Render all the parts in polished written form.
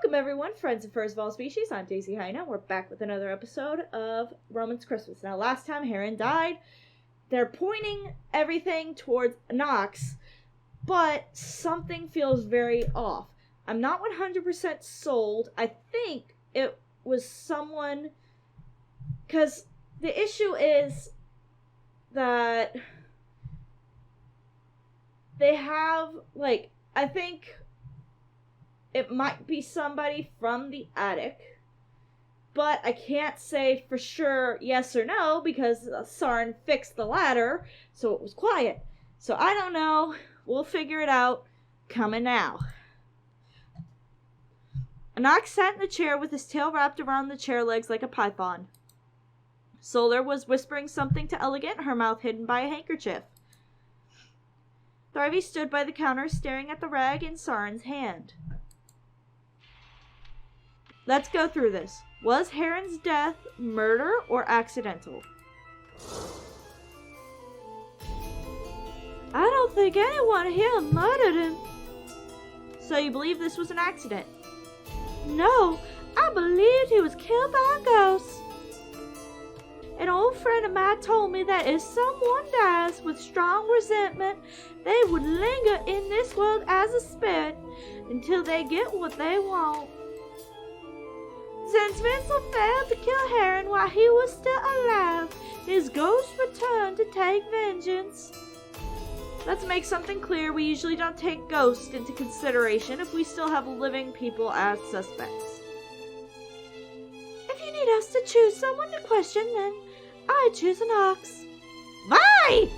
Welcome everyone, friends and furs of all species. I'm Daisy Hyena. We're back with another episode of Roman's Christmas. Now, last time Heron died, they're pointing everything towards Anox, but something feels very off. I'm not 100% sold. I think it was someone, because the issue is that they have, like, I think it might be somebody from the attic, but I can't say for sure yes or no because Sarn fixed the ladder, so it was quiet. So I don't know. We'll figure it out. Coming now. Anox sat in the chair with his tail wrapped around the chair legs like a python. Solar was whispering something to Elegant, her mouth hidden by a handkerchief. Tharvey stood by the counter staring at the rag in Sarn's hand. Let's go through this. Was Heron's death murder or accidental? I don't think anyone here murdered him. So you believe this was an accident? No, I believed he was killed by a ghost. An old friend of mine told me that if someone dies with strong resentment, they would linger in this world as a spirit until they get what they want. Since Vincent failed to kill Heron while he was still alive, his ghost returned to take vengeance. Let's make something clear. We usually don't take ghosts into consideration if we still have living people as suspects. If you need us to choose someone to question, then I choose Anox. Bye!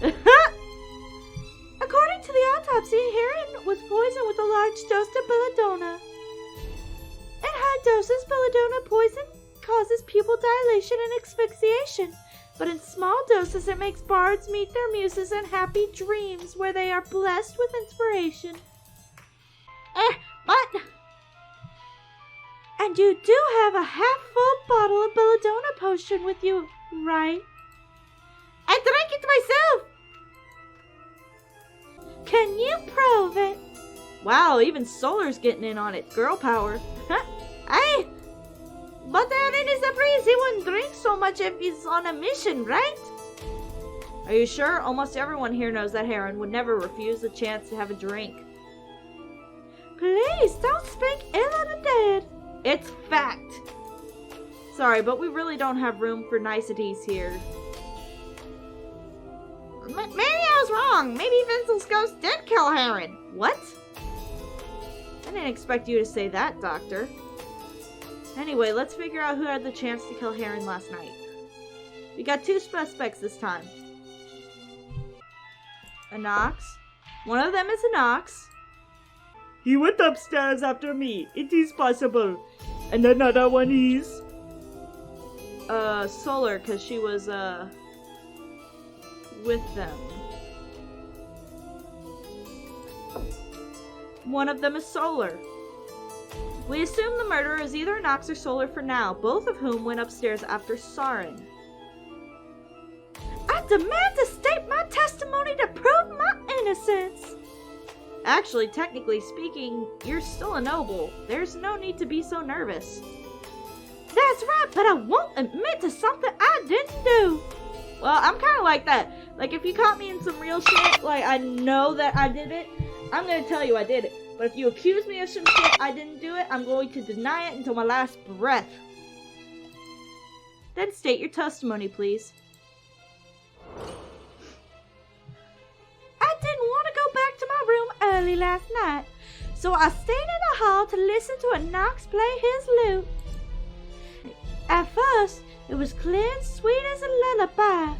According to the autopsy, Heron was poisoned with a large dose of belladonna. In high doses, belladonna poison causes pupil dilation and asphyxiation, but in small doses it makes bards meet their muses in happy dreams where they are blessed with inspiration. But... And you do have a half-full bottle of belladonna potion with you, right? I drank it myself! Can you prove it? Wow, even Solar's getting in on it. Girl power. Aye. But Aaron is a priest. He wouldn't drink so much if he's on a mission, right? Are you sure? Almost everyone here knows that Heron would never refuse the chance to have a drink. Please, don't speak ill of the dead. It's fact. Sorry, but we really don't have room for niceties here. Maybe I was wrong. Maybe Vincel's ghost did kill Heron. What? I didn't expect you to say that, Doctor. Anyway, let's figure out who had the chance to kill Heron last night. We got two suspects this time. Anox. One of them is Anox. He went upstairs after me. It is possible. And another one is... Solar, because she was, with them. One of them is Solar. We assume the murderer is either Anox or Solar for now, both of whom went upstairs after Sarin. I demand to state my testimony to prove my innocence! Actually, technically speaking, you're still a noble. There's no need to be so nervous. That's right, but I won't admit to something I didn't do. Well, I'm kind of like that. Like, if you caught me in some real shit, like, I know that I did it, I'm going to tell you I did it. But if you accuse me of some shit I didn't do it, I'm going to deny it until my last breath. Then state your testimony, please. I didn't want to go back to my room early last night, so I stayed in the hall to listen to Anox play his lute. At first, it was clear and sweet as a lullaby,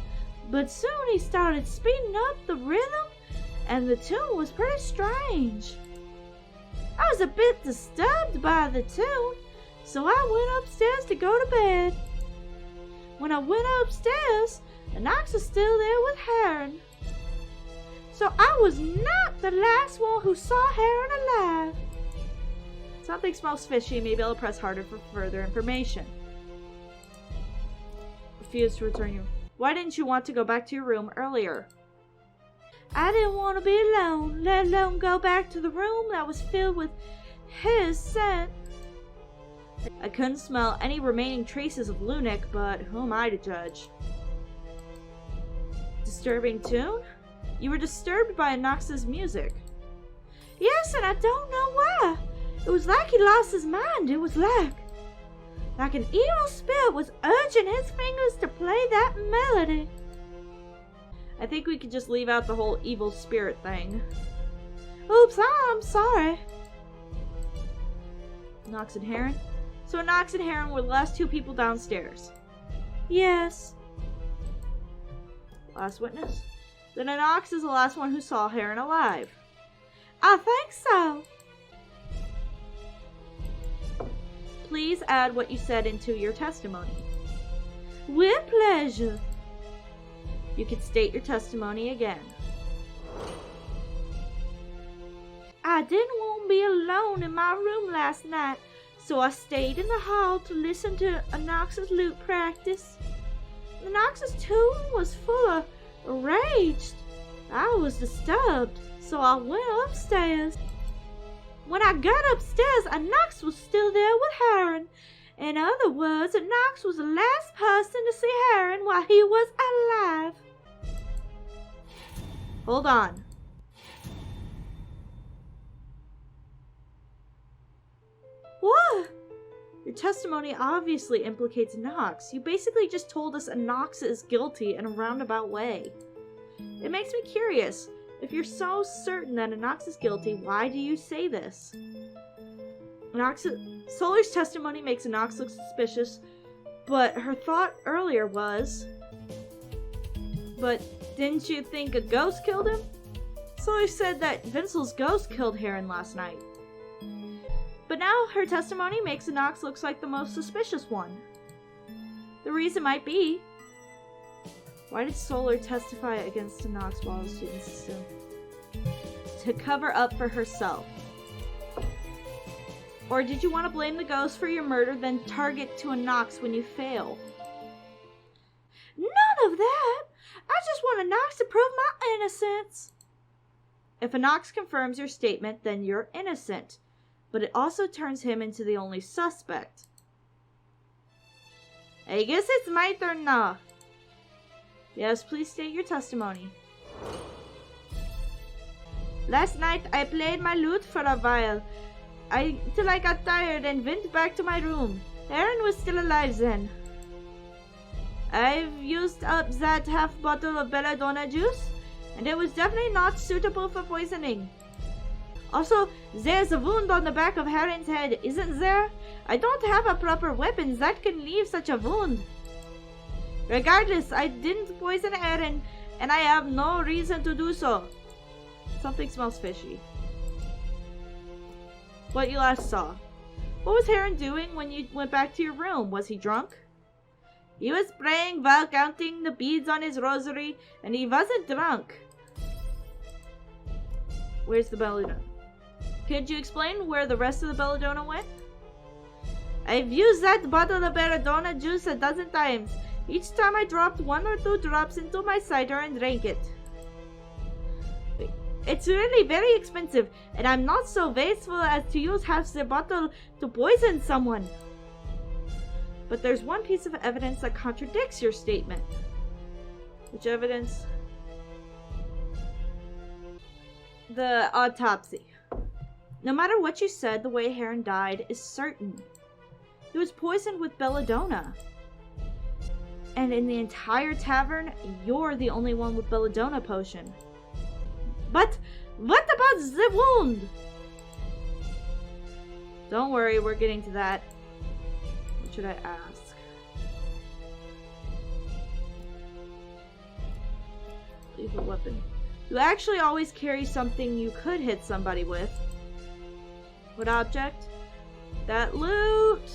but soon he started speeding up the rhythm, and the tune was pretty strange. I was a bit disturbed by the tune, so I went upstairs to go to bed. When I went upstairs, Anox was still there with Heron. So I was not the last one who saw Heron alive. Something smells fishy. Maybe I'll press harder for further information. Refuse to return you. Why didn't you want to go back to your room earlier? I didn't want to be alone, let alone go back to the room that was filled with his scent. I couldn't smell any remaining traces of Lunac, but who am I to judge? Disturbing tune? You were disturbed by Anox's music. Yes, and I don't know why. It was like he lost his mind. It was like an evil spirit was urging his fingers to play that melody. I think we could just leave out the whole evil spirit thing. Oops, I'm sorry. Anox and Heron? So Anox and Heron were the last two people downstairs? Yes. Last witness? Then Anox is the last one who saw Heron alive. I think so. Please add what you said into your testimony. With pleasure. You can state your testimony again. I didn't want to be alone in my room last night, so I stayed in the hall to listen to Anox's lute practice. Anox's tune was full of rage. I was disturbed, so I went upstairs. When I got upstairs, Anox was still there with Heron. In other words, Anox was the last person to see Heron while he was alive. Hold on. What? Your testimony obviously implicates Anox. You basically just told us Anox is guilty in a roundabout way. It makes me curious. If you're so certain that Anox is guilty, why do you say this? Solar's testimony makes Anox look suspicious, but her thought earlier was, but didn't you think a ghost killed him? Solar said that Vincel's ghost killed Heron last night. But now her testimony makes Anox look like the most suspicious one. The reason might be, why did Solar testify against Anox while the student system? To cover up for herself. Or did you want to blame the ghost for your murder, then target to Anox when you fail? None of that! I just want Anox to prove my innocence. If Anox confirms your statement, then you're innocent. But it also turns him into the only suspect. I guess it's my turn now. Yes, please state your testimony. Last night, I played my lute for a while, till I got tired and went back to my room. Heron was still alive then. I've used up that half bottle of belladonna juice, and it was definitely not suitable for poisoning. Also, there's a wound on the back of Heron's head, isn't there? I don't have a proper weapon that can leave such a wound. Regardless, I didn't poison Heron, and I have no reason to do so. Something smells fishy. What you last saw. What was Heron doing when you went back to your room? Was he drunk? He was praying while counting the beads on his rosary, and he wasn't drunk. Where's the belladonna? Could you explain where the rest of the belladonna went? I've used that bottle of belladonna juice a dozen times. Each time I dropped 1 or 2 drops into my cider and drank it. It's really very expensive, and I'm not so wasteful as to use half the bottle to poison someone. But there's one piece of evidence that contradicts your statement. Which evidence? The autopsy. No matter what you said, the way Heron died is certain. He was poisoned with belladonna. And in the entire tavern, you're the only one with belladonna potion. But what about the wound? Don't worry, we're getting to that. What should I ask? Lethal weapon. You actually always carry something you could hit somebody with. What object? That loot!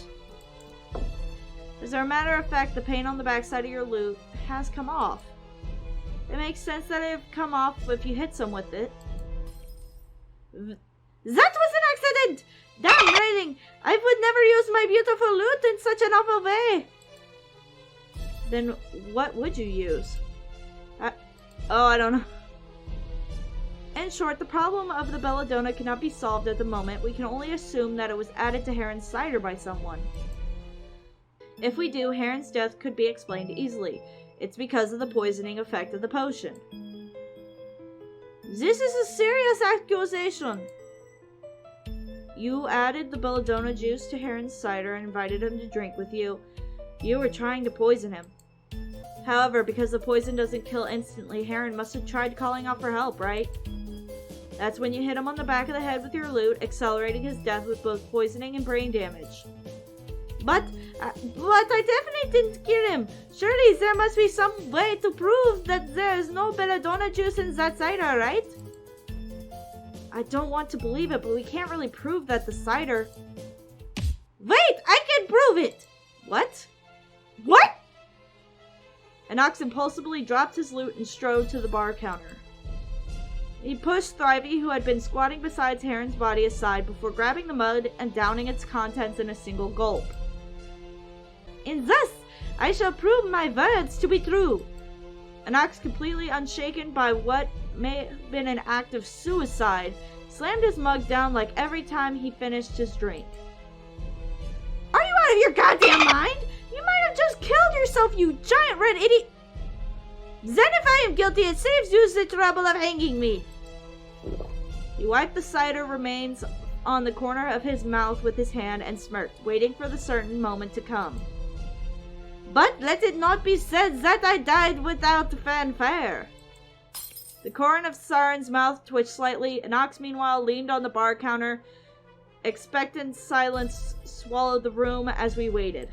As a matter of fact, the paint on the backside of your loot has come off. It makes sense that it would come off if you hit some with it. That was an accident! Damn writing! I would never use my beautiful loot in such an awful way! Then what would you use? I don't know. In short, the problem of the belladonna cannot be solved at the moment. We can only assume that it was added to Heron's cider by someone. If we do, Heron's death could be explained easily. It's because of the poisoning effect of the potion. This is a serious accusation. You added the belladonna juice to Heron's cider and invited him to drink with you. You were trying to poison him. However, because the poison doesn't kill instantly, Heron must have tried calling out for help, right? That's when you hit him on the back of the head with your lute, accelerating his death with both poisoning and brain damage. But I definitely didn't kill him. Surely there must be some way to prove that there is no belladonna juice in that cider, right? I don't want to believe it, but we can't really prove that the cider... Wait! I can prove it! What? What? Anox impulsively dropped his lute and strode to the bar counter. He pushed Thrivey, who had been squatting beside Heron's body, aside before grabbing the mug and downing its contents in a single gulp. And thus, I shall prove my words to be true. Anox, completely unshaken by what may have been an act of suicide, slammed his mug down like every time he finished his drink. Are you out of your goddamn mind? You might have just killed yourself, you giant red idiot! Then if I am guilty, it saves you the trouble of hanging me. He wiped the cider remains on the corner of his mouth with his hand and smirked, waiting for the certain moment to come. But let it not be said that I died without fanfare. The corner of Saren's mouth twitched slightly. Anox, meanwhile, leaned on the bar counter. Expectant silence swallowed the room as we waited.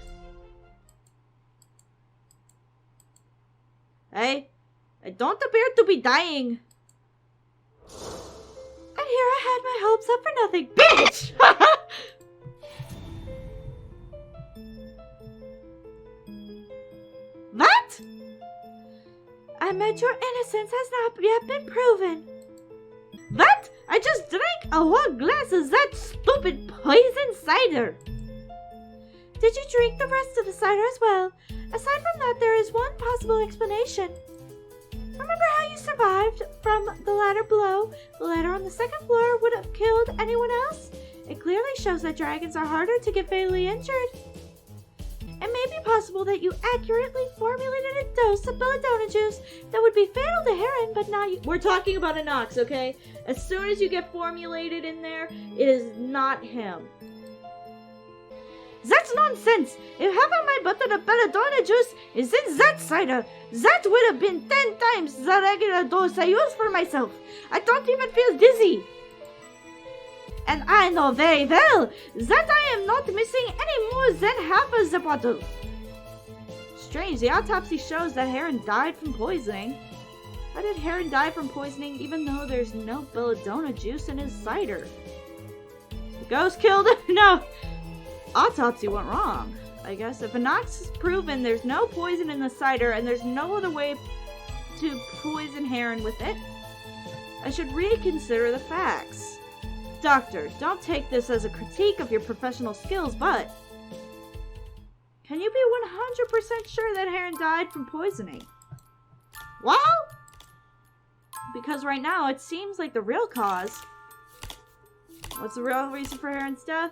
Hey, I don't appear to be dying. And here I had my hopes up for nothing. Bitch! What? I meant your innocence has not yet been proven. What? I just drank a whole glass of that stupid poison cider. Did you drink the rest of the cider as well? Aside from that, there is one possible explanation. Remember how you survived from the ladder below? The ladder on the second floor would have killed anyone else? It clearly shows that dragons are harder to get fatally injured. It may be possible that you accurately formulated a dose of belladonna juice that would be fatal to Heron, but not you. We're talking about Anox, okay? As soon as you get formulated in there, it is not him. That's nonsense! If half of my bottle of belladonna juice is in that cider, that would have been 10 times the regular dose I use for myself. I don't even feel dizzy. And I know very well that I am not missing any more than half of the bottle. Strange, the autopsy shows that Heron died from poisoning. How did Heron die from poisoning even though there's no belladonna juice in his cider? The ghost killed him? No. Autopsy went wrong. I guess if Anox is proven there's no poison in the cider and there's no other way to poison Heron with it, I should reconsider the facts. Doctor, don't take this as a critique of your professional skills, but can you be 100% sure that Heron died from poisoning? Well, because right now it seems like the real cause. What's the real reason for Heron's death?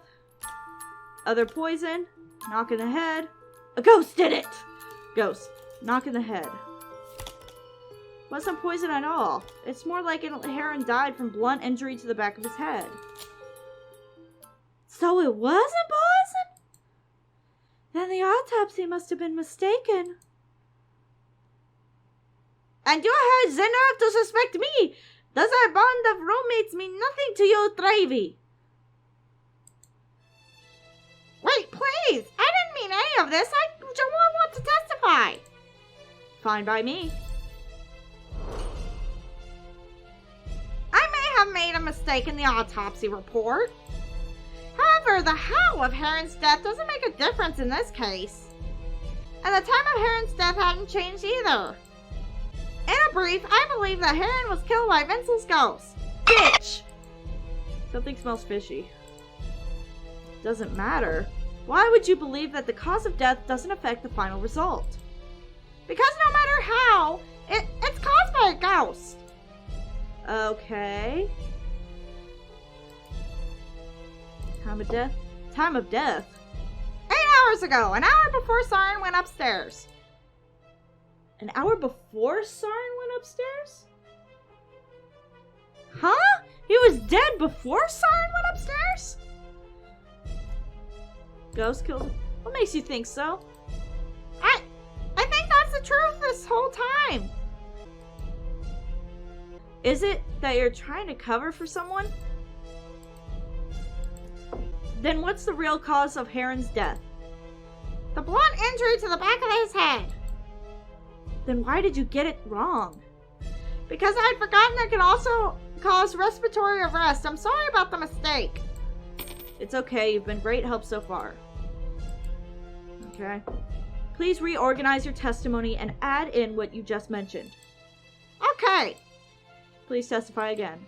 Other poison, knock in the head. A ghost did it! Ghost, knock in the head. Wasn't poison at all. It's more like Heron died from blunt injury to the back of his head. So it wasn't poison? Then the autopsy must have been mistaken. And you had the nerve to suspect me! Does our bond of roommates mean nothing to you, Travy? Wait, please! I didn't mean any of this! I don't want to testify! Fine by me. I may have made a mistake in the autopsy report. However, the how of Heron's death doesn't make a difference in this case. And the time of Heron's death hadn't changed either. In a brief, I believe that Heron was killed by Vince's ghost. Bitch! Something smells fishy. Doesn't matter. Why would you believe that the cause of death doesn't affect the final result? Because no matter how, it's caused by a ghost. Okay. Time of death? Time of death? 8 hours ago, an hour before Siren went upstairs. An hour before Siren went upstairs? Huh? He was dead before Siren went upstairs? Ghost killed him? What makes you think so? I think that's the truth this whole time. Is it that you're trying to cover for someone? Then what's the real cause of Heron's death? The blunt injury to the back of his head. Then why did you get it wrong? Because I'd forgotten it could also cause respiratory arrest. I'm sorry about the mistake. It's okay, you've been great help so far. Okay. Please reorganize your testimony and add in what you just mentioned. Okay. Please testify again.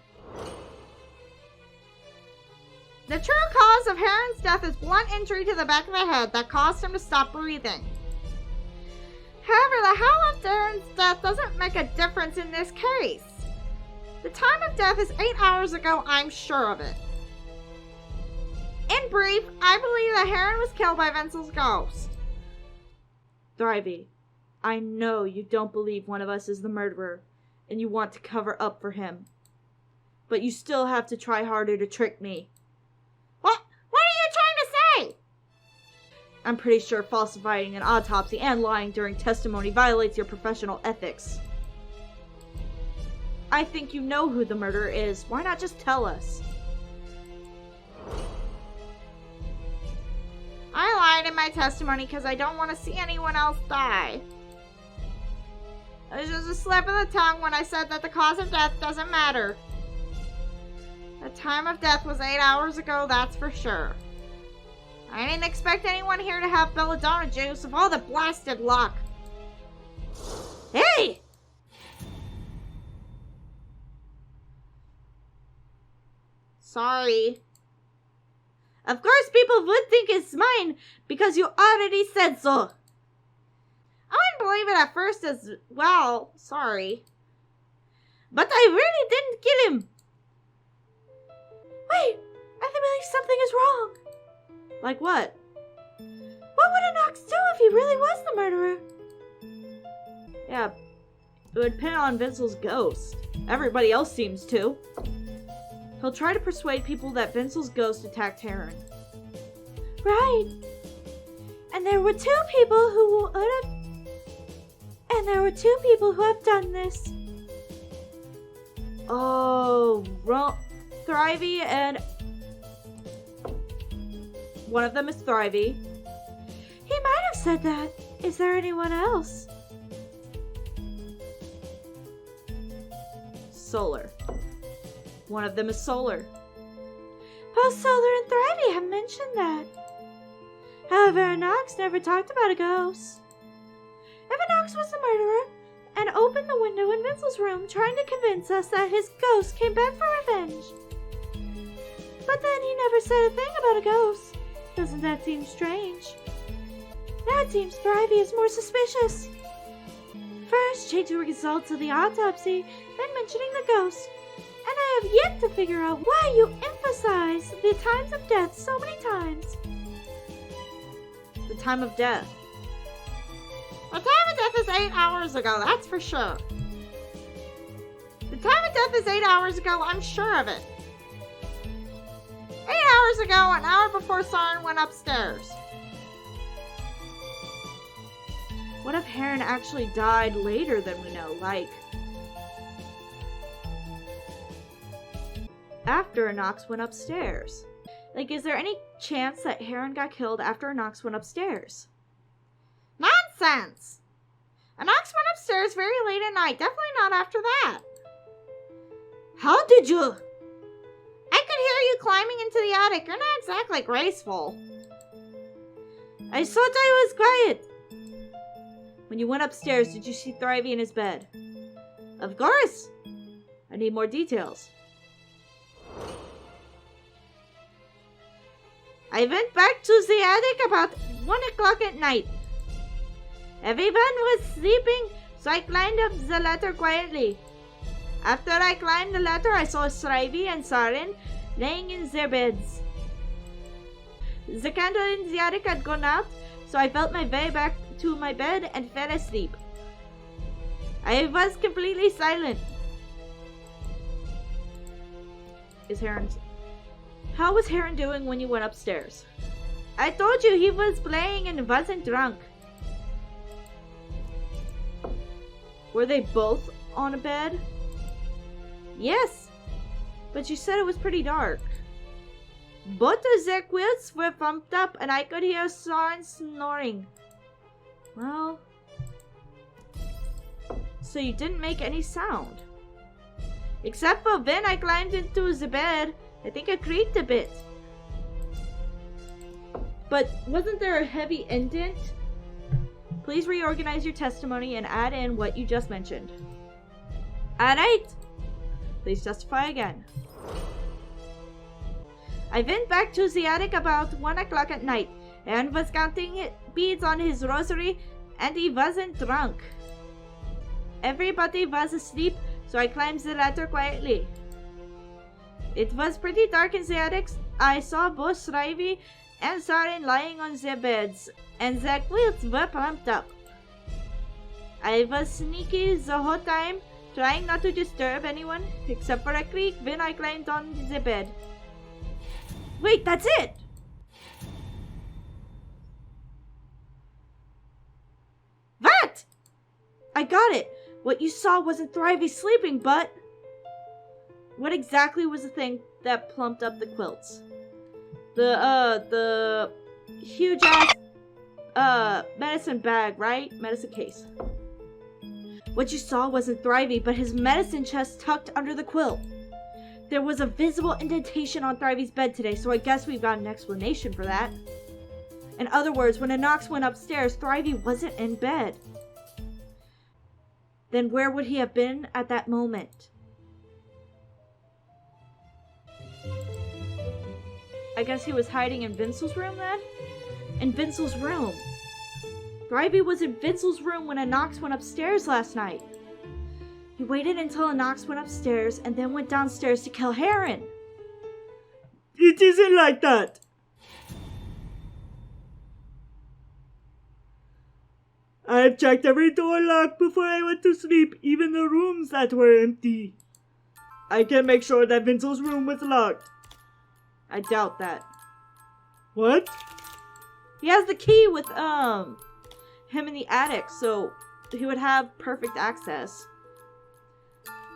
The true cause of Heron's death is blunt injury to the back of the head that caused him to stop breathing. However, the how of Heron's death doesn't make a difference in this case. The time of death is 8 hours ago, I'm sure of it. In brief, I believe that Heron was killed by Vincel's ghost. Thrivey, I know you don't believe one of us is the murderer, and you want to cover up for him. But you still have to try harder to trick me. What are you trying to say? I'm pretty sure falsifying an autopsy and lying during testimony violates your professional ethics. I think you know who the murderer is. Why not just tell us? I lied in my testimony because I don't want to see anyone else die. It was just a slip of the tongue when I said that the cause of death doesn't matter. The time of death was 8 hours ago, that's for sure. I didn't expect anyone here to have belladonna juice of all the blasted luck. Hey! Sorry. Of course people would think it's mine because you already said so. I wouldn't believe it at first as well. Sorry. But I really didn't kill him. Wait, I believe something is wrong. Like what? What would Anox do if he really was the murderer? Yeah, it would pin on Vincel's ghost. Everybody else seems to. He'll try to persuade people that Vincel's ghost attacked Heron. Right. And there were two people who have done this. Oh, Thrivey and one of them is Thrivey. He might have said that. Is there anyone else? Solar. One of them is Solar. Both Solar and Thrivey have mentioned that. However, Anox never talked about a ghost. If Anox was the murderer and opened the window in Vincel's room trying to convince us that his ghost came back for revenge. But then he never said a thing about a ghost. Doesn't that seem strange? Now it seems Thrivey is more suspicious. First, changing the results of the autopsy, then mentioning the ghost. And I have yet to figure out why you emphasize the times of death so many times. The time of death. The time of death is 8 hours ago, that's for sure. The time of death is 8 hours ago, I'm sure of it. 8 hours ago, an hour before Siren went upstairs. What if Heron actually died later than we know, like after Anox went upstairs? Like, is there any chance that Heron got killed after Anox went upstairs? Nonsense! Anox went upstairs very late at night, definitely not after that. How did you? I could hear you climbing into the attic. You're not exactly graceful. I thought I was quiet. When you went upstairs, did you see Thrivey in his bed? Of course. I need more details. I went back to the attic about 1 o'clock at night. Everyone was sleeping, so I climbed up the ladder quietly. After I climbed the ladder, I saw Srivy and Sarin laying in their beds. The candle in the attic had gone out, so I felt my way back to my bed and fell asleep. I was completely silent. How was Heron doing when you went upstairs? I told you he was playing and wasn't drunk. Were they both on a bed? Yes. But you said it was pretty dark. Both of their quilts were pumped up and I could hear Sarin snoring. Well, so you didn't make any sound. Except for when I climbed into the bed. I think I creaked a bit. But wasn't there a heavy indent? Please reorganize your testimony and add in what you just mentioned. Alright. Please testify again. I went back to the attic about 1 o'clock at night and was counting beads on his rosary, and he wasn't drunk. Everybody was asleep, so I climbed the ladder quietly. It was pretty dark in the attic. I saw both Srivy and Sarin lying on their beds, and their quilts were pumped up. I was sneaky the whole time, trying not to disturb anyone, except for a creak when I climbed on the bed. Wait, that's it! What? I got it! What you saw wasn't Thrivey sleeping, but... What exactly was the thing that plumped up the quilts? The huge ass, medicine bag, right? Medicine case. What you saw wasn't Thrivey, but his medicine chest tucked under the quilt. There was a visible indentation on Thrivey's bed today, so I guess we've got an explanation for that. In other words, when Anox went upstairs, Thrivey wasn't in bed. Then where would he have been at that moment? I guess he was hiding in Vincel's room then? In Vincel's room. Thrivey was in Vincel's room when Anox went upstairs last night. He waited until Anox went upstairs and then went downstairs to kill Heron. It isn't like that. I've checked every door locked before I went to sleep, even the rooms that were empty. I can make sure that Vincel's room was locked. I doubt that. What? He has the key with, him in the attic, so he would have perfect access.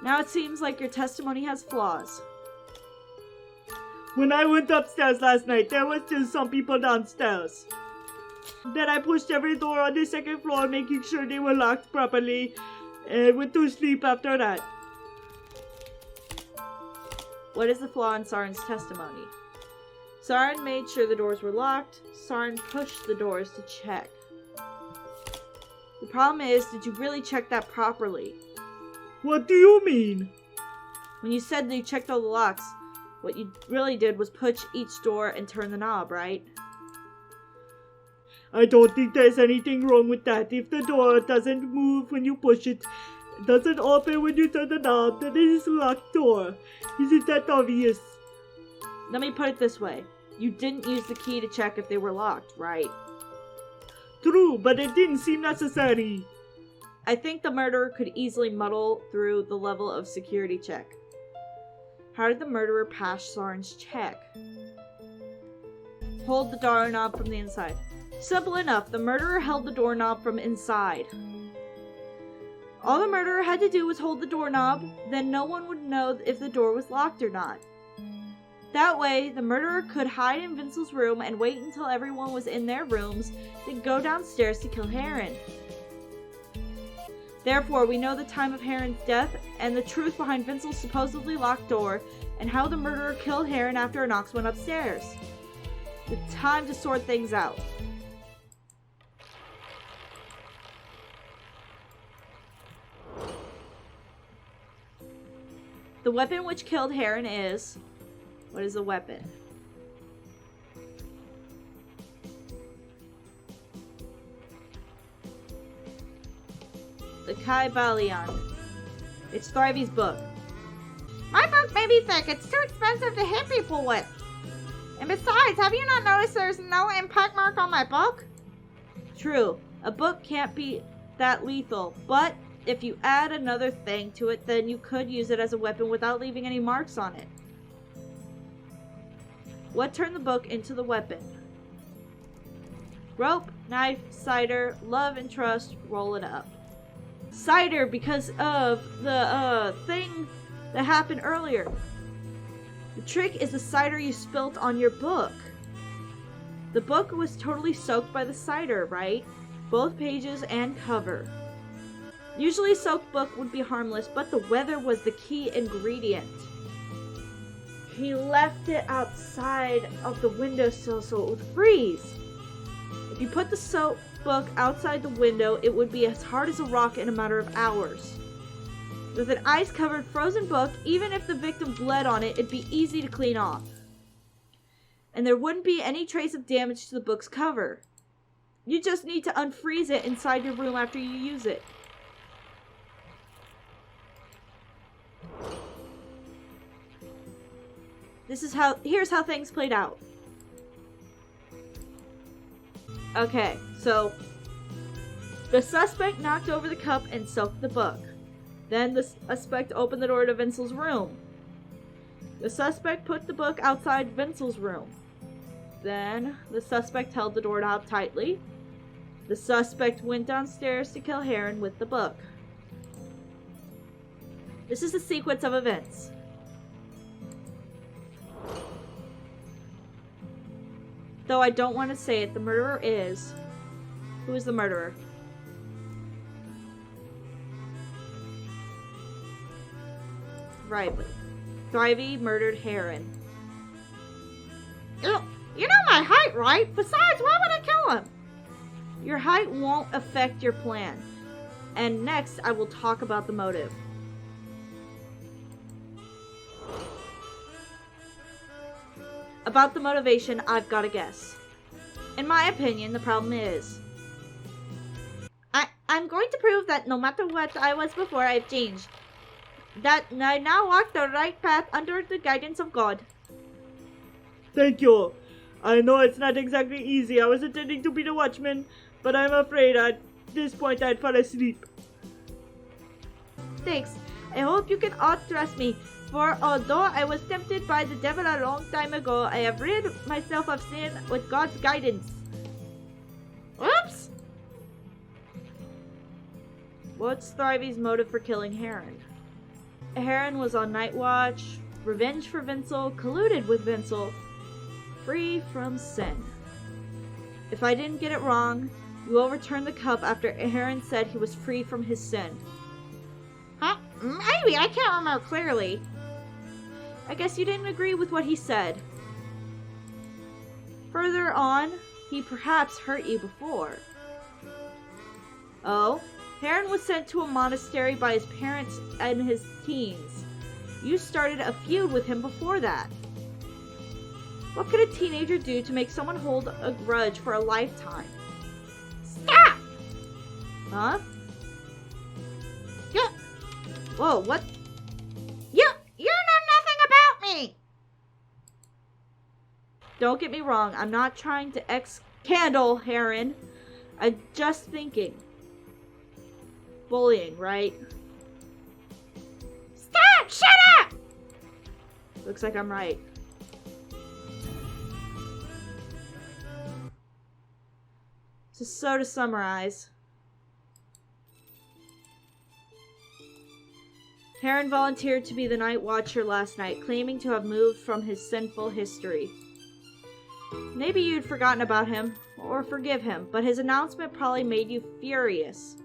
Now it seems like your testimony has flaws. When I went upstairs last night, there was still some people downstairs. Then I pushed every door on the second floor, making sure they were locked properly, and went to sleep after that. What is the flaw in Sarin's testimony? Sarin made sure the doors were locked. Sarin pushed the doors to check. The problem is, did you really check that properly? What do you mean? When you said that you checked all the locks, what you really did was push each door and turn the knob, right? I don't think there's anything wrong with that. If the door doesn't move when you push it, doesn't open when you turn the knob, then it is a locked door. Isn't that obvious? Let me put it this way. You didn't use the key to check if they were locked, right? True, but it didn't seem necessary. I think the murderer could easily muddle through the level of security check. How did the murderer pass Sarin's check? Hold the doorknob from the inside. Simple enough, the murderer held the doorknob from inside. All the murderer had to do was hold the doorknob, then no one would know if the door was locked or not. That way, the murderer could hide in Vincel's room and wait until everyone was in their rooms, then go downstairs to kill Heron. Therefore, we know the time of Heron's death and the truth behind Vincel's supposedly locked door and how the murderer killed Heron after Anox went upstairs. It's time to sort things out. The weapon which killed Heron is... What is the weapon? The Kai Balion. It's Thrivey's book. book may be thick. It's too expensive to hit people with. And besides, have you not noticed there's no impact mark on my book? True, a book can't be that lethal, but if you add another thing to it, then you could use it as a weapon without leaving any marks on it. What turned the book into the weapon? Rope, knife, cider, love and trust, roll it up. Cider, because of the thing that happened earlier. The trick is the cider you spilt on your book. The book was totally soaked by the cider, right? Both pages and cover. Usually a soaked book would be harmless, but the weather was the key ingredient. He left it outside of the windowsill so it would freeze. If you put the soaked book outside the window, it would be as hard as a rock in a matter of hours. With an ice-covered frozen book, even if the victim bled on it, it'd be easy to clean off. And there wouldn't be any trace of damage to the book's cover. You just need to unfreeze it inside your room after you use it. Here's how things played out. Okay, so the suspect knocked over the cup and soaked the book. Then the suspect opened the door to Vincel's room. The suspect put the book outside Vincel's room. Then the suspect held the door out tightly. The suspect went downstairs to kill Heron with the book. This is the sequence of events. Though I don't want to say it, the murderer is... Who is the murderer? Thrivey murdered Heron. You know my height, right? Besides, why would I kill him? Your height won't affect your plan. And next, I will talk about the motive. About the motivation, I've got a guess. In my opinion, the problem is... I'm going to prove that no matter what I was before, I've changed. That I now walk the right path under the guidance of God. Thank you. I know it's not exactly easy. I was intending to be the watchman, but I'm afraid at this point I'd fall asleep. Thanks. I hope you can all trust me. For although I was tempted by the devil a long time ago, I have rid myself of sin with God's guidance. Oops! What's Thrivey's motive for killing Heron? Heron was on night watch, revenge for Vincel, colluded with Vincel, free from sin. If I didn't get it wrong, you overturned the cup after Heron said he was free from his sin. Huh? Maybe, I can't remember clearly. I guess you didn't agree with what he said. Further on, he perhaps hurt you before. Oh? Heron was sent to a monastery by his parents in his teens. You started a feud with him before that. What could a teenager do to make someone hold a grudge for a lifetime? Stop! Huh? Yeah. Whoa, what? You know nothing about me! Don't get me wrong, I'm not trying to ex-candle Heron. I'm just thinking. Bullying, right? Stop! Shut up! Looks like I'm right. So to summarize, Heron volunteered to be the night watcher last night, claiming to have moved from his sinful history. Maybe you'd forgotten about him, or forgive him, but his announcement probably made you furious.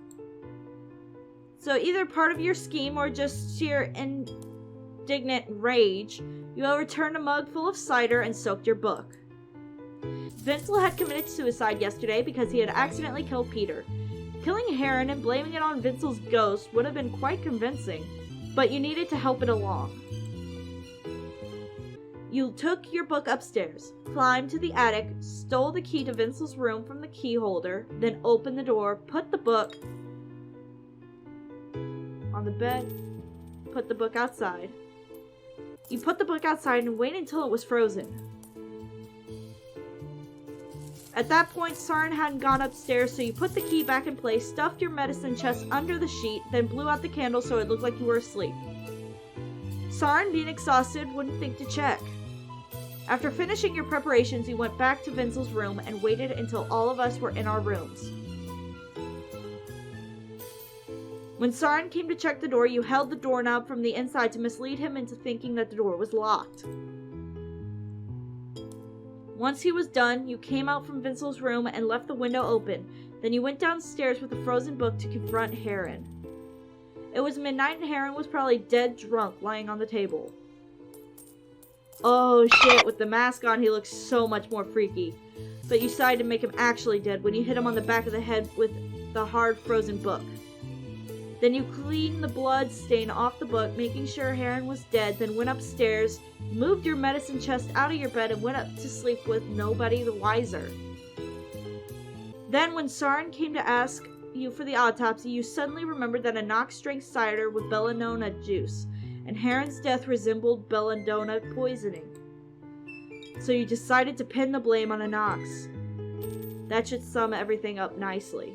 So either part of your scheme or just sheer indignant rage, you overturned a mug full of cider and soaked your book. Vincel had committed suicide yesterday because he had accidentally killed Peter. Killing Heron and blaming it on Vincel's ghost would have been quite convincing, but you needed to help it along. You took your book upstairs, climbed to the attic, stole the key to Vincel's room from the key holder, then opened the door, put the book on the bed, put the book outside. You put the book outside and waited until it was frozen. At that point, Sarin hadn't gone upstairs, so you put the key back in place, stuffed your medicine chest under the sheet, then blew out the candle so it looked like you were asleep. Sarin, being exhausted, wouldn't think to check. After finishing your preparations, you went back to Vinzel's room and waited until all of us were in our rooms. When Sarin came to check the door, you held the doorknob from the inside to mislead him into thinking that the door was locked. Once he was done, you came out from Vinzel's room and left the window open. Then you went downstairs with the frozen book to confront Heron. It was midnight and Heron was probably dead drunk, lying on the table. Oh shit, with the mask on he looks so much more freaky. But you decided to make him actually dead when you hit him on the back of the head with the hard frozen book. Then you cleaned the blood stain off the book, making sure Heron was dead, then went upstairs, moved your medicine chest out of your bed, and went up to sleep with nobody the wiser. Then when Sarin came to ask you for the autopsy, you suddenly remembered that Anox drank cider with belladonna juice, and Heron's death resembled belladonna poisoning. So you decided to pin the blame on Anox. That should sum everything up nicely.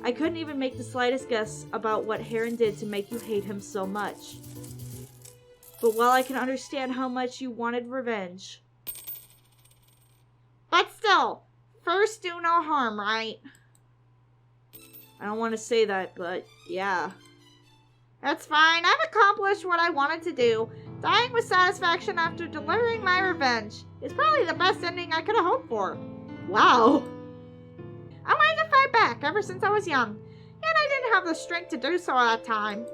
I couldn't even make the slightest guess about what Heron did to make you hate him so much. But while I can understand how much you wanted revenge... But still, first do no harm, right? I don't want to say that, but yeah. That's fine. I've accomplished what I wanted to do. Dying with satisfaction after delivering my revenge is probably the best ending I could have hoped for. Wow! I wanted to fight back ever since I was young, and I didn't have the strength to do so at that time.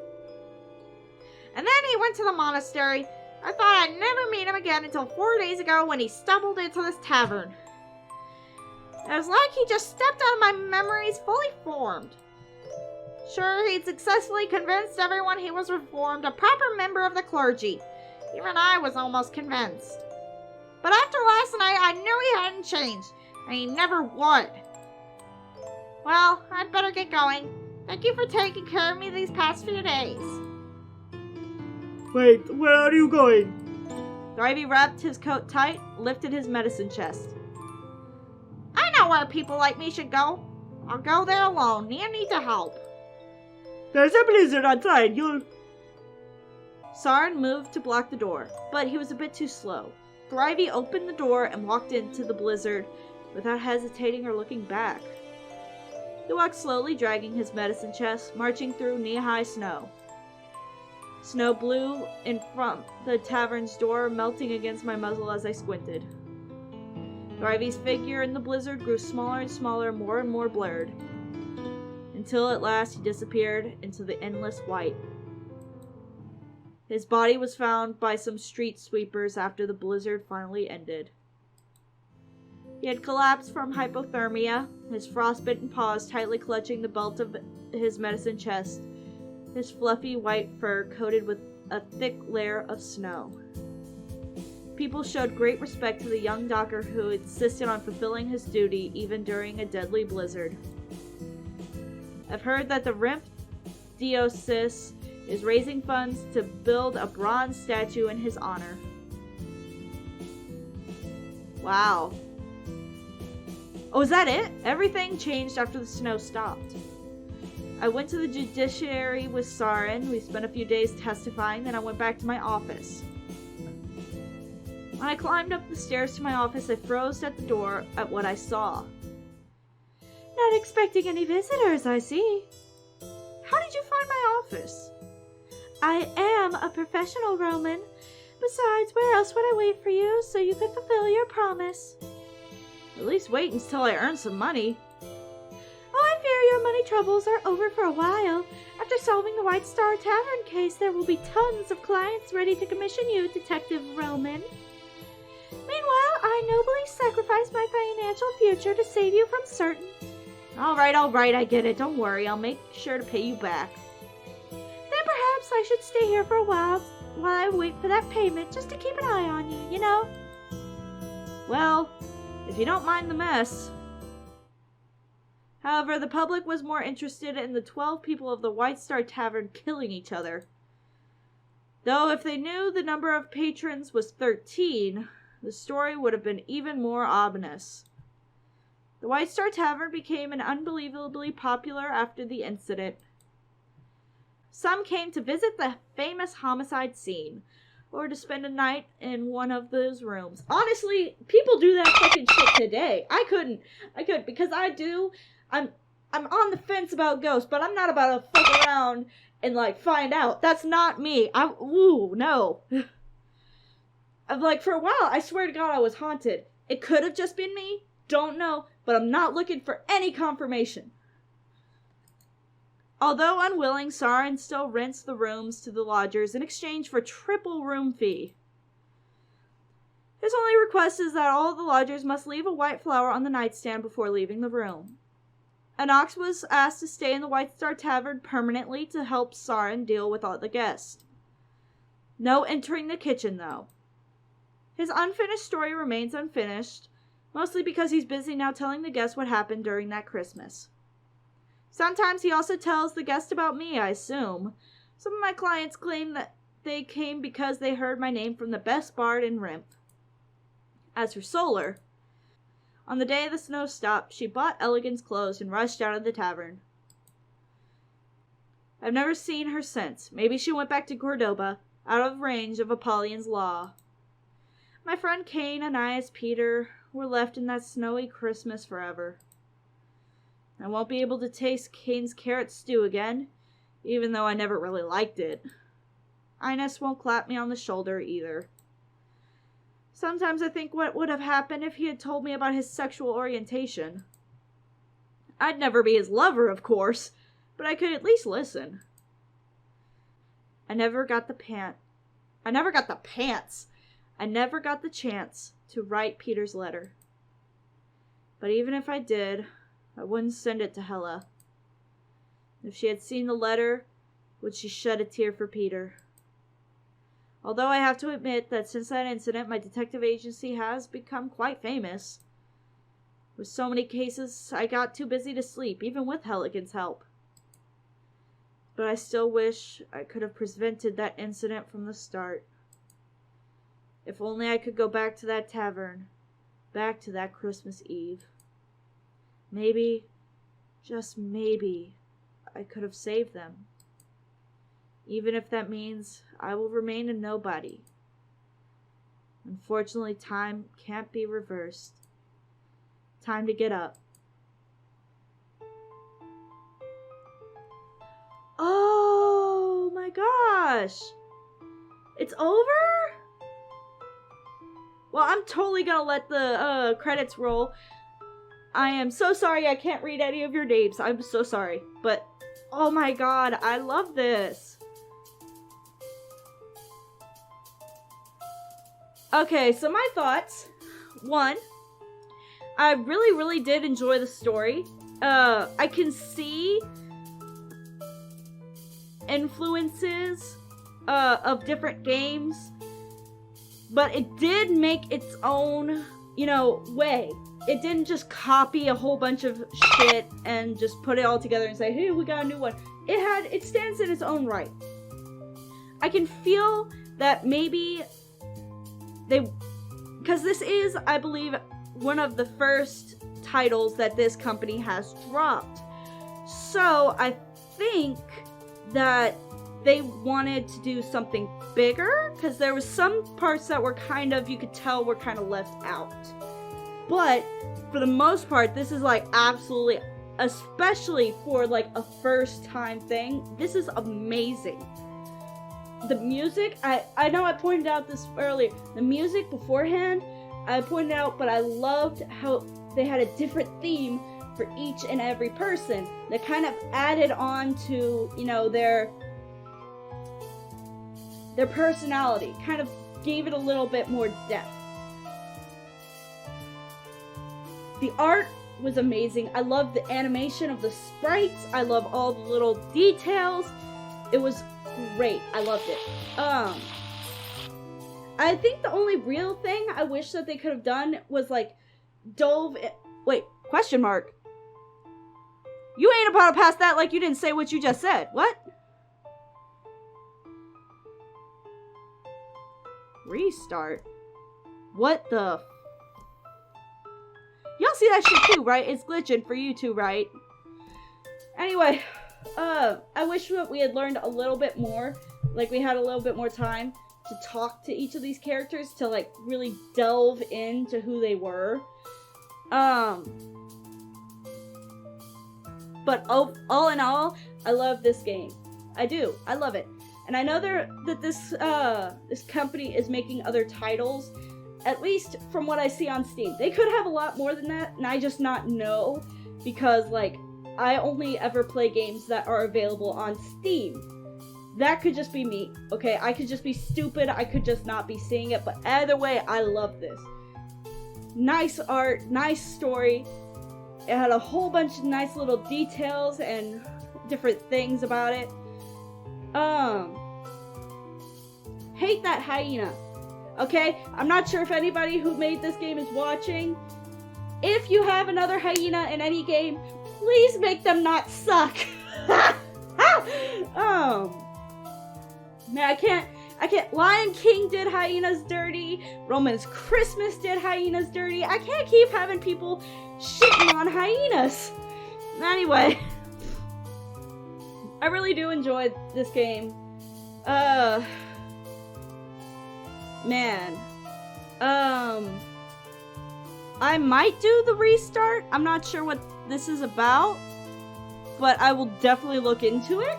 And then he went to the monastery. I thought I'd never meet him again until 4 days ago when he stumbled into this tavern. It was like he just stepped out of my memories fully formed. Sure, he'd successfully convinced everyone he was reformed, a proper member of the clergy. Even I was almost convinced. But after last night, I knew he hadn't changed, and he never would. Well, I'd better get going. Thank you for taking care of me these past few days. Wait, where are you going? Thrivey wrapped his coat tight, lifted his medicine chest. I know where people like me should go. I'll go there alone. You need to help. There's a blizzard outside. You'll... Sarin moved to block the door, but he was a bit too slow. Thrivey opened the door and walked into the blizzard without hesitating or looking back. He walked slowly, dragging his medicine chest, marching through knee-high snow. Snow blew in from the tavern's door, melting against my muzzle as I squinted. Thrivey's figure in the blizzard grew smaller and smaller, more and more blurred, until at last he disappeared into the endless white. His body was found by some street sweepers after the blizzard finally ended. He had collapsed from hypothermia, his frostbitten paws tightly clutching the belt of his medicine chest, his fluffy white fur coated with a thick layer of snow. People showed great respect to the young doctor who insisted on fulfilling his duty even during a deadly blizzard. I've heard that the Rymph Diocese is raising funds to build a bronze statue in his honor. Wow. Oh, is that it? Everything changed after the snow stopped. I went to the judiciary with Sarin. We spent a few days testifying, then I went back to my office. When I climbed up the stairs to my office, I froze at the door at what I saw. Not expecting any visitors, I see. How did you find my office? I am a professional, Roman. Besides, where else would I wait for you so you could fulfill your promise? At least wait until I earn some money. Oh, I fear your money troubles are over for a while. After solving the White Star Tavern case, there will be tons of clients ready to commission you, Detective Roman. Meanwhile, I nobly sacrificed my financial future to save you from certain... All right, I get it. Don't worry, I'll make sure to pay you back. Then perhaps I should stay here for a while I wait for that payment, just to keep an eye on you, you know? Well, if you don't mind the mess. However, the public was more interested in the 12 people of the White Star Tavern killing each other. Though if they knew the number of patrons was 13, the story would have been even more ominous. The White Star Tavern became unbelievably popular after the incident. Some came to visit the famous homicide scene, or to spend a night in one of those rooms. Honestly, people do that fucking shit today. I couldn't, because I'm on the fence about ghosts, but I'm not about to fuck around and, like, find out. That's not me. No. For a while, I swear to God I was haunted. It could have just been me. Don't know, but I'm not looking for any confirmation. Although unwilling, Sarin still rents the rooms to the lodgers in exchange for triple room fee. His only request is that all the lodgers must leave a white flower on the nightstand before leaving the room. Anox was asked to stay in the White Star Tavern permanently to help Sarin deal with all the guests. No entering the kitchen, though. His unfinished story remains unfinished, mostly because he's busy now telling the guests what happened during that Christmas. Sometimes he also tells the guests about me, I assume. Some of my clients claim that they came because they heard my name from the best bard in Rimp. As for Solar, on the day the snow stopped, she bought Elegant's clothes and rushed out of the tavern. I've never seen her since. Maybe she went back to Cordoba, out of range of Apollyon's law. My friend Cain and I, as Peter, were left in that snowy Christmas forever. I won't be able to taste Cain's carrot stew again, even though I never really liked it. Ines won't clap me on the shoulder either. Sometimes I think what would have happened if he had told me about his sexual orientation. I'd never be his lover, of course, but I could at least listen. I never got the chance to write Peter's letter. But even if I did, I wouldn't send it to Hella. If she had seen the letter, would she shed a tear for Peter? Although I have to admit that since that incident, my detective agency has become quite famous. With so many cases, I got too busy to sleep, even with Helligan's help. But I still wish I could have prevented that incident from the start. If only I could go back to that tavern, back to that Christmas Eve. Maybe, just maybe, I could have saved them. Even if that means I will remain a nobody. Unfortunately, time can't be reversed. Time to get up. Oh my gosh! It's over? Well, I'm totally gonna let the credits roll. I am so sorry I can't read any of your names. I'm so sorry. But, oh my god, I love this. Okay, so my thoughts. One, I really did enjoy the story. I can see influences of different games, but it did make its own, way. It didn't just copy a whole bunch of shit and just put it all together and say, hey, we got a new one. It stands in its own right. I can feel that maybe because this is, I believe, one of the first titles that this company has dropped. So I think that they wanted to do something bigger, because there was some parts that were you could tell were kind of left out. But for the most part, this is absolutely, especially for a first time thing, this is amazing. The music, I know I pointed out this earlier, the music beforehand, I pointed out, but I loved how they had a different theme for each and every person that kind of added on to, their personality, kind of gave it a little bit more depth. The art was amazing. I loved the animation of the sprites. I love all the little details. It was great. I loved it. I think the only real thing I wish that they could have done was wait, question mark. You ain't about to pass that like you didn't say what you just said. What? Restart? What the? Y'all see that shit too, right? It's glitching for you too, right? Anyway, I wish that we had learned a little bit more. Like, we had a little bit more time to talk to each of these characters, to, like, really delve into who they were. But all in all, I love this game. I do. I love it. And I know that this company is making other titles, at least from what I see on Steam. They could have a lot more than that, and I just not know, because, like, I only ever play games that are available on Steam. That could just be me, okay? I could just be stupid, I could just not be seeing it, but either way, I love this. Nice art, nice story. It had a whole bunch of nice little details and different things about it. Hate that hyena. Okay? I'm not sure if anybody who made this game is watching. If you have another hyena in any game, please make them not suck. Man, I can't. Lion King did hyenas dirty. Roman's Christmas did hyenas dirty. I can't keep having people shitting on hyenas. Anyway, I really do enjoy this game. Man. I might do the restart. I'm not sure what this is about, but I will definitely look into it.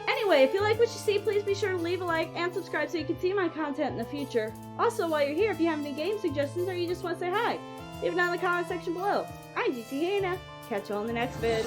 Anyway, if you like what you see, please be sure to leave a like and subscribe so you can see my content in the future. Also, while you're here, if you have any game suggestions or you just want to say hi, leave it down in the comment section below. I'm DC Hyena. Catch you all in the next vid.